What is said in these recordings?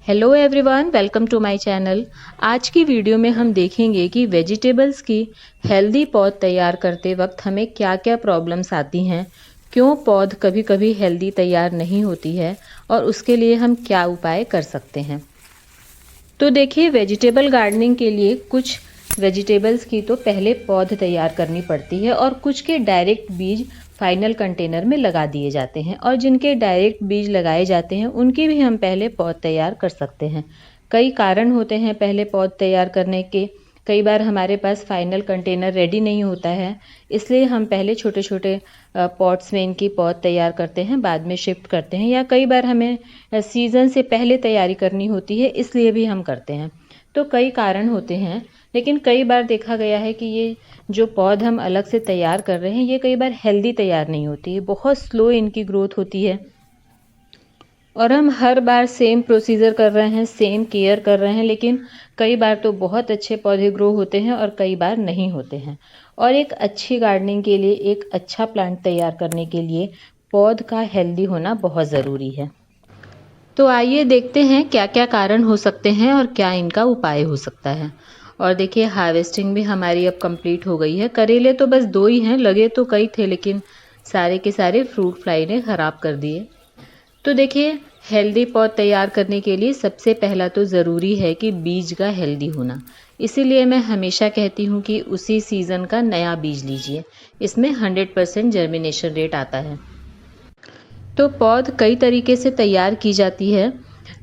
Hello everyone, welcome to my channel. आज की video में हम देखेंगे कि वेजिटेबल्स की हेल्दी पौध तैयार करते वक्त हमें क्या क्या प्रॉब्लम्स आती हैं, क्यों पौध कभी कभी हेल्दी तैयार नहीं होती है और उसके लिए हम क्या उपाय कर सकते हैं। तो देखिए, वेजिटेबल गार्डनिंग के लिए कुछ वेजिटेबल्स की तो पहले पौध तैयार करनी पड़ती है और कुछ के डायरेक्ट बीज फाइनल कंटेनर में लगा दिए जाते हैं, और जिनके डायरेक्ट बीज लगाए जाते हैं उनकी भी हम पहले पौध तैयार कर सकते हैं। कई कारण होते हैं पहले पौध तैयार करने के। कई बार हमारे पास फाइनल कंटेनर रेडी नहीं होता है, इसलिए हम पहले छोटे छोटे पॉट्स में इनकी पौध तैयार करते हैं, बाद में शिफ्ट करते हैं, या कई बार हमें सीज़न से पहले तैयारी करनी होती है, इसलिए भी हम करते हैं। तो कई कारण होते हैं, लेकिन कई बार देखा गया है कि ये जो पौध हम अलग से तैयार कर रहे हैं ये कई बार हेल्दी तैयार नहीं होती है, बहुत स्लो इनकी ग्रोथ होती है, और हम हर बार सेम प्रोसीजर कर रहे हैं, सेम केयर कर रहे हैं, लेकिन कई बार तो बहुत अच्छे पौधे ग्रो होते हैं और कई बार नहीं होते हैं। और एक अच्छी गार्डनिंग के लिए, एक अच्छा प्लांट तैयार करने के लिए पौध का हेल्दी होना बहुत ज़रूरी है। तो आइए देखते हैं क्या क्या कारण हो सकते हैं और क्या इनका उपाय हो सकता है। और देखिए, हार्वेस्टिंग भी हमारी अब कंप्लीट हो गई है। करेले तो बस 2 ही हैं, लगे तो कई थे लेकिन सारे के सारे फ्रूट फ्लाई ने ख़राब कर दिए। तो देखिए, हेल्दी पौध तैयार करने के लिए सबसे पहला तो ज़रूरी है कि बीज का हेल्दी होना। इसीलिए मैं हमेशा कहती हूँ कि उसी सीज़न का नया बीज लीजिए, इसमें 100% जर्मिनेशन रेट आता है। तो पौध कई तरीके से तैयार की जाती है।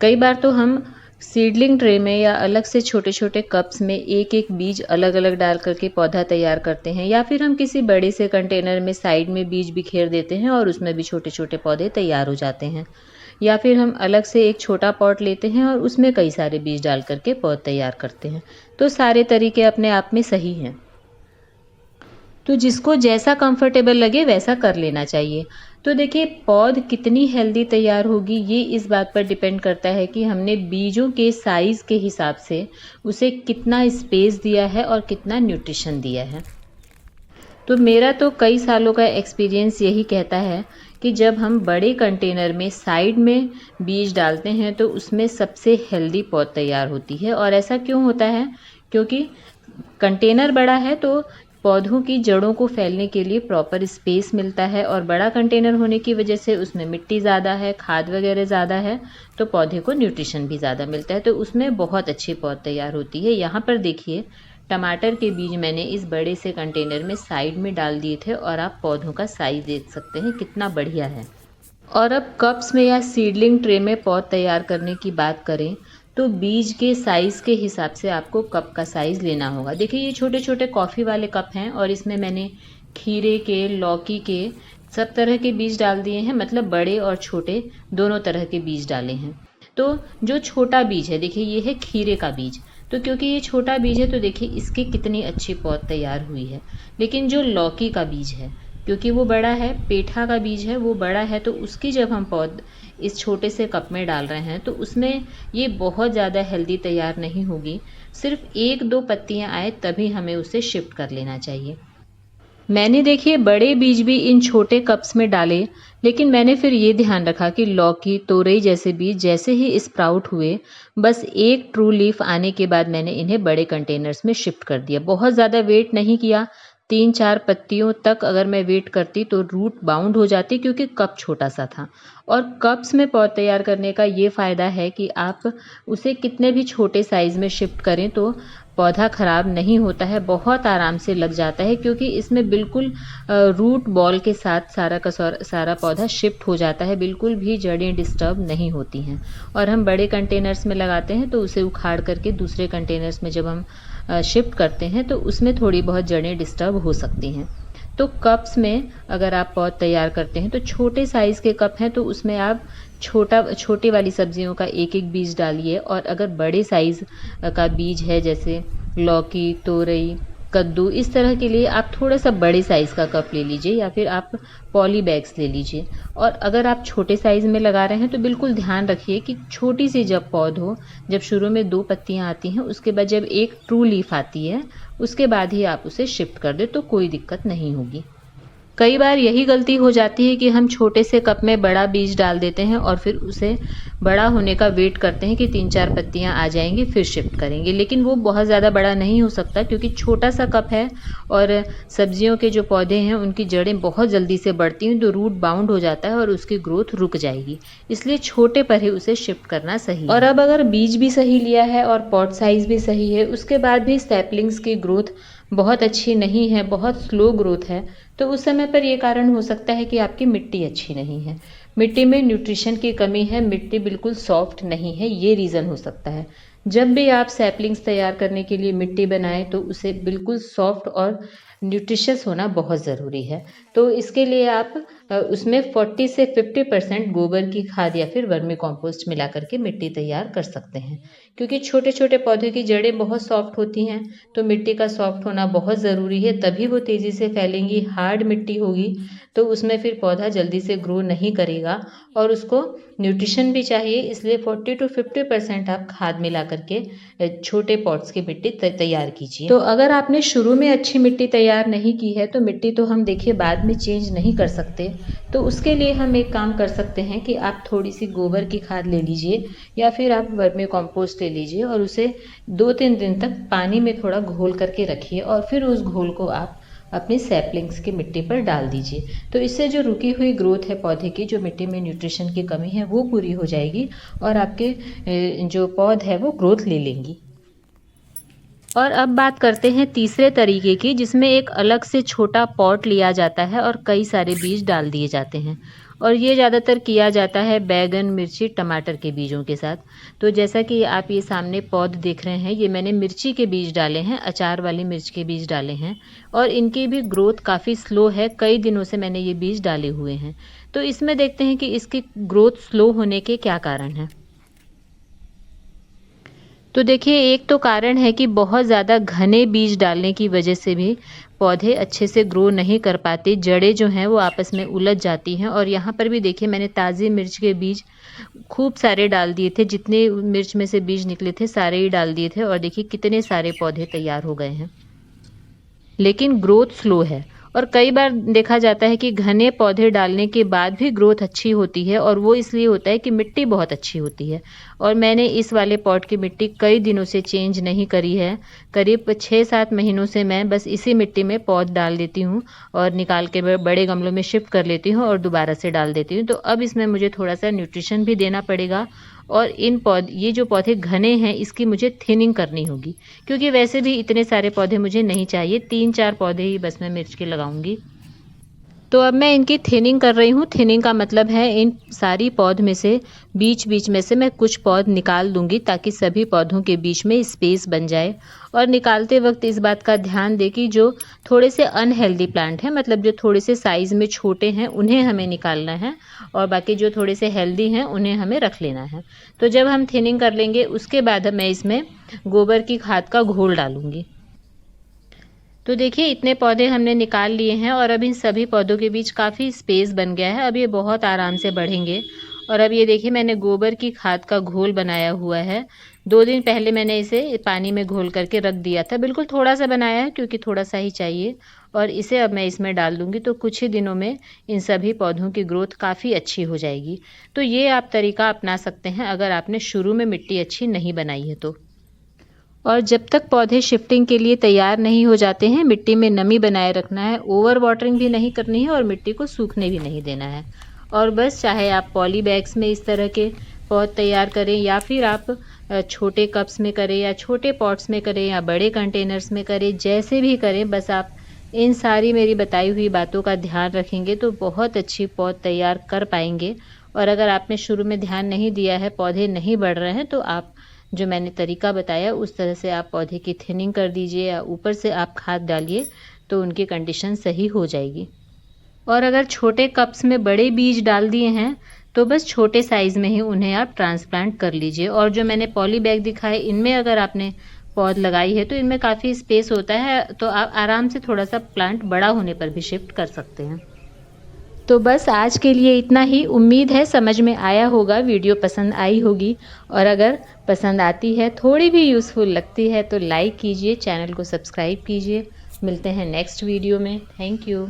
कई बार तो हम सीडलिंग ट्रे में या अलग से छोटे छोटे कप्स में एक एक बीज अलग अलग डाल करके पौधा तैयार करते हैं, या फिर हम किसी बड़े से कंटेनर में साइड में बीज बिखेर देते हैं और उसमें भी छोटे छोटे पौधे तैयार हो जाते हैं। या फिर हम अलग से एक छोटा पॉट लेते हैं और उसमें कई सारे बीज डाल करके पौध तैयार करते हैं। तो सारे तरीके अपने आप में सही हैं, तो जिसको जैसा कंफर्टेबल लगे वैसा कर लेना चाहिए। तो देखिए, पौध कितनी हेल्दी तैयार होगी ये इस बात पर डिपेंड करता है कि हमने बीजों के साइज़ के हिसाब से उसे कितना स्पेस दिया है और कितना न्यूट्रिशन दिया है। तो मेरा तो कई सालों का एक्सपीरियंस यही कहता है कि जब हम बड़े कंटेनर में साइड में बीज डालते हैं तो उसमें सबसे हेल्दी पौध तैयार होती है। और ऐसा क्यों होता है? क्योंकि कंटेनर बड़ा है तो पौधों की जड़ों को फैलने के लिए प्रॉपर स्पेस मिलता है, और बड़ा कंटेनर होने की वजह से उसमें मिट्टी ज़्यादा है, खाद वगैरह ज़्यादा है, तो पौधे को न्यूट्रिशन भी ज़्यादा मिलता है, तो उसमें बहुत अच्छी पौध तैयार होती है। यहाँ पर देखिए, टमाटर के बीज मैंने इस बड़े से कंटेनर में साइड में डाल दिए थे, और आप पौधों का साइज़ देख सकते हैं कितना बढ़िया है। और अब कप्स में या सीडलिंग ट्रे में पौध तैयार करने की बात करें तो बीज के साइज़ के हिसाब से आपको कप का साइज़ लेना होगा। देखिए, ये छोटे छोटे कॉफ़ी वाले कप हैं और इसमें मैंने खीरे के, लौकी के, सब तरह के बीज डाल दिए हैं, मतलब बड़े और छोटे दोनों तरह के बीज डाले हैं। तो जो छोटा बीज है, देखिए ये है खीरे का बीज, तो क्योंकि ये छोटा बीज है तो देखिए इसकी कितनी अच्छी पौध तैयार हुई है। लेकिन जो लौकी का बीज है, क्योंकि वो बड़ा है, पेठा का बीज है वो बड़ा है, तो उसकी जब हम पौध इस छोटे से कप में डाल रहे हैं तो उसमें ये बहुत ज़्यादा हेल्दी तैयार नहीं होगी। सिर्फ 1-2 पत्तियां आए तभी हमें उसे शिफ्ट कर लेना चाहिए। मैंने देखिए बड़े बीज भी इन छोटे कप्स में डाले, लेकिन मैंने फिर ये ध्यान रखा कि लौकी, तोरई जैसे बीज जैसे ही स्प्राउट हुए, बस एक ट्रू लीफ आने के बाद मैंने इन्हें बड़े कंटेनर्स में शिफ्ट कर दिया। बहुत ज़्यादा वेट नहीं किया, 3-4 पत्तियों तक अगर मैं वेट करती तो रूट बाउंड हो जाती, क्योंकि कप छोटा सा था। और कप्स में पौध तैयार करने का ये फ़ायदा है कि आप उसे कितने भी छोटे साइज़ में शिफ्ट करें तो पौधा ख़राब नहीं होता है, बहुत आराम से लग जाता है, क्योंकि इसमें बिल्कुल रूट बॉल के साथ सारा पौधा शिफ्ट हो जाता है, बिल्कुल भी जड़ें डिस्टर्ब नहीं होती हैं। और हम बड़े कंटेनर्स में लगाते हैं तो उसे उखाड़ करके दूसरे कंटेनर्स में जब हम शिफ्ट करते हैं तो उसमें थोड़ी बहुत जड़ें डिस्टर्ब हो सकती हैं। तो कप्स में अगर आप पौध तैयार करते हैं तो छोटे साइज़ के कप हैं तो उसमें आप छोटे वाली सब्जियों का एक एक बीज डालिए, और अगर बड़े साइज़ का बीज है जैसे लौकी, तोरई, कद्दू, इस तरह के लिए आप थोड़ा सा बड़े साइज़ का कप ले लीजिए, या फिर आप पॉली बैग्स ले लीजिए। और अगर आप छोटे साइज़ में लगा रहे हैं तो बिल्कुल ध्यान रखिए कि छोटी सी जब पौध हो, जब शुरू में 2 पत्तियां आती हैं, उसके बाद जब एक ट्रू लीफ आती है उसके बाद ही आप उसे शिफ्ट कर दें तो कोई दिक्कत नहीं होगी। कई बार यही गलती हो जाती है कि हम छोटे से कप में बड़ा बीज डाल देते हैं और फिर उसे बड़ा होने का वेट करते हैं कि 3-4 पत्तियां आ जाएंगी फिर शिफ्ट करेंगे, लेकिन वो बहुत ज़्यादा बड़ा नहीं हो सकता क्योंकि छोटा सा कप है और सब्जियों के जो पौधे हैं उनकी जड़ें बहुत जल्दी से बढ़ती हैं, तो रूट बाउंड हो जाता है और उसकी ग्रोथ रुक जाएगी, इसलिए छोटे पर ही उसे शिफ्ट करना सही है। और अब अगर बीज भी सही लिया है और पॉट साइज भी सही है, उसके बाद भी सैपलिंग्स की ग्रोथ बहुत अच्छी नहीं है, बहुत स्लो ग्रोथ है, तो उस समय पर ये कारण हो सकता है कि आपकी मिट्टी अच्छी नहीं है, मिट्टी में न्यूट्रिशन की कमी है, मिट्टी बिल्कुल सॉफ्ट नहीं है, ये रीज़न हो सकता है। जब भी आप सैपलिंग्स तैयार करने के लिए मिट्टी बनाएं तो उसे बिल्कुल सॉफ्ट और न्यूट्रिशियस होना बहुत ज़रूरी है। तो इसके लिए आप उसमें 40 से 50% गोबर की खाद या फिर वर्मी कॉम्पोस्ट मिला करके मिट्टी तैयार कर सकते हैं, क्योंकि छोटे छोटे पौधों की जड़ें बहुत सॉफ्ट होती हैं, तो मिट्टी का सॉफ्ट होना बहुत ज़रूरी है, तभी वो तेज़ी से फैलेंगी। हार्ड मिट्टी होगी तो उसमें फिर पौधा जल्दी से ग्रो नहीं करेगा और उसको न्यूट्रिशन भी चाहिए, इसलिए 40 to 50% आप खाद मिला करके छोटे पॉट्स की मिट्टी तैयार कीजिए। तो अगर आपने शुरू में अच्छी मिट्टी तैयार नहीं की है तो मिट्टी तो हम देखिए बाद में चेंज नहीं कर सकते, तो उसके लिए हम एक काम कर सकते हैं कि आप थोड़ी सी गोबर की खाद ले लीजिए या फिर आप वर्मी कॉम्पोस्ट ले लीजिए और उसे 2-3 दिन तक पानी में थोड़ा घोल करके रखिए और फिर उस घोल को आप अपनी सैपलिंग्स की मिट्टी पर डाल दीजिए। तो इससे जो रुकी हुई ग्रोथ है पौधे की, जो मिट्टी में न्यूट्रिशन की कमी है वो पूरी हो जाएगी और आपके जो पौध है वो ग्रोथ ले लेंगी। और अब बात करते हैं तीसरे तरीके की, जिसमें एक अलग से छोटा पॉट लिया जाता है और कई सारे बीज डाल दिए जाते हैं, और ये ज़्यादातर किया जाता है बैगन, मिर्ची, टमाटर के बीजों के साथ। तो जैसा कि आप ये सामने पौध देख रहे हैं, ये मैंने मिर्ची के बीज डाले हैं, अचार वाली मिर्च के बीज डाले हैं और इनकी भी ग्रोथ काफ़ी स्लो है, कई दिनों से मैंने ये बीज डाले हुए हैं। तो इसमें देखते हैं कि इसकी ग्रोथ स्लो होने के क्या कारण हैं। तो देखिए, एक तो कारण है कि बहुत ज़्यादा घने बीज डालने की वजह से भी पौधे अच्छे से ग्रो नहीं कर पाते, जड़ें जो हैं वो आपस में उलझ जाती हैं। और यहाँ पर भी देखिए मैंने ताज़ी मिर्च के बीज खूब सारे डाल दिए थे, जितने मिर्च में से बीज निकले थे सारे ही डाल दिए थे और देखिए कितने सारे पौधे तैयार हो गए हैं, लेकिन ग्रोथ स्लो है। और कई बार देखा जाता है कि घने पौधे डालने के बाद भी ग्रोथ अच्छी होती है, और वो इसलिए होता है कि मिट्टी बहुत अच्छी होती है। और मैंने इस वाले पॉट की मिट्टी कई दिनों से चेंज नहीं करी है, करीब 6-7 महीनों से मैं बस इसी मिट्टी में पौध डाल देती हूँ और निकाल के बड़े गमलों में शिफ्ट कर लेती हूँ और दोबारा से डाल देती हूँ। तो अब इसमें मुझे थोड़ा सा न्यूट्रिशन भी देना पड़ेगा और ये जो पौधे घने हैं इसकी मुझे थिनिंग करनी होगी, क्योंकि वैसे भी इतने सारे पौधे मुझे नहीं चाहिए, 3-4 पौधे ही बस मैं मिर्च के लगाऊंगी। तो अब मैं इनकी थिनिंग कर रही हूँ। थिनिंग का मतलब है इन सारी पौध में से बीच बीच में से मैं कुछ पौध निकाल दूंगी ताकि सभी पौधों के बीच में स्पेस बन जाए। और निकालते वक्त इस बात का ध्यान दें कि जो थोड़े से अनहेल्दी प्लांट हैं, मतलब जो थोड़े से साइज़ में छोटे हैं, उन्हें हमें निकालना है और बाकी जो थोड़े से हेल्दी हैं उन्हें हमें रख लेना है। तो जब हम थिनिंग कर लेंगे उसके बाद मैं इसमें गोबर की खाद का घोल डालूंगी। तो देखिए इतने पौधे हमने निकाल लिए हैं और अब इन सभी पौधों के बीच काफ़ी स्पेस बन गया है, अब ये बहुत आराम से बढ़ेंगे। और अब ये देखिए मैंने गोबर की खाद का घोल बनाया हुआ है। 2 दिन पहले मैंने इसे पानी में घोल करके रख दिया था, बिल्कुल थोड़ा सा बनाया है क्योंकि थोड़ा सा ही चाहिए। और इसे अब मैं इसमें डाल दूंगी तो कुछ ही दिनों में इन सभी पौधों की ग्रोथ काफ़ी अच्छी हो जाएगी। तो ये आप तरीका अपना सकते हैं अगर आपने शुरू में मिट्टी अच्छी नहीं बनाई है तो। और जब तक पौधे शिफ्टिंग के लिए तैयार नहीं हो जाते हैं, मिट्टी में नमी बनाए रखना है, ओवर वाटरिंग भी नहीं करनी है और मिट्टी को सूखने भी नहीं देना है। और बस चाहे आप पॉली बैग्स में इस तरह के पौध तैयार करें या फिर आप छोटे कप्स में करें या छोटे पॉट्स में करें या बड़े कंटेनर्स में करें, जैसे भी करें, बस आप इन सारी मेरी बताई हुई बातों का ध्यान रखेंगे तो बहुत अच्छी पौध तैयार कर पाएंगे। और अगर आपने शुरू में ध्यान नहीं दिया है, पौधे नहीं बढ़ रहे हैं, तो आप जो मैंने तरीका बताया उस तरह से आप पौधे की थिनिंग कर दीजिए या ऊपर से आप खाद डालिए तो उनकी कंडीशन सही हो जाएगी। और अगर छोटे कप्स में बड़े बीज डाल दिए हैं तो बस छोटे साइज़ में ही उन्हें आप ट्रांसप्लांट कर लीजिए। और जो मैंने पॉली बैग दिखाए, इनमें अगर आपने पौध लगाई है तो इनमें काफ़ी स्पेस होता है, तो आप आराम से थोड़ा सा प्लांट बड़ा होने पर भी शिफ्ट कर सकते हैं। तो बस आज के लिए इतना ही। उम्मीद है समझ में आया होगा, वीडियो पसंद आई होगी, और अगर पसंद आती है, थोड़ी भी यूज़फुल लगती है तो लाइक कीजिए, चैनल को सब्सक्राइब कीजिए। मिलते हैं नेक्स्ट वीडियो में। Thank you.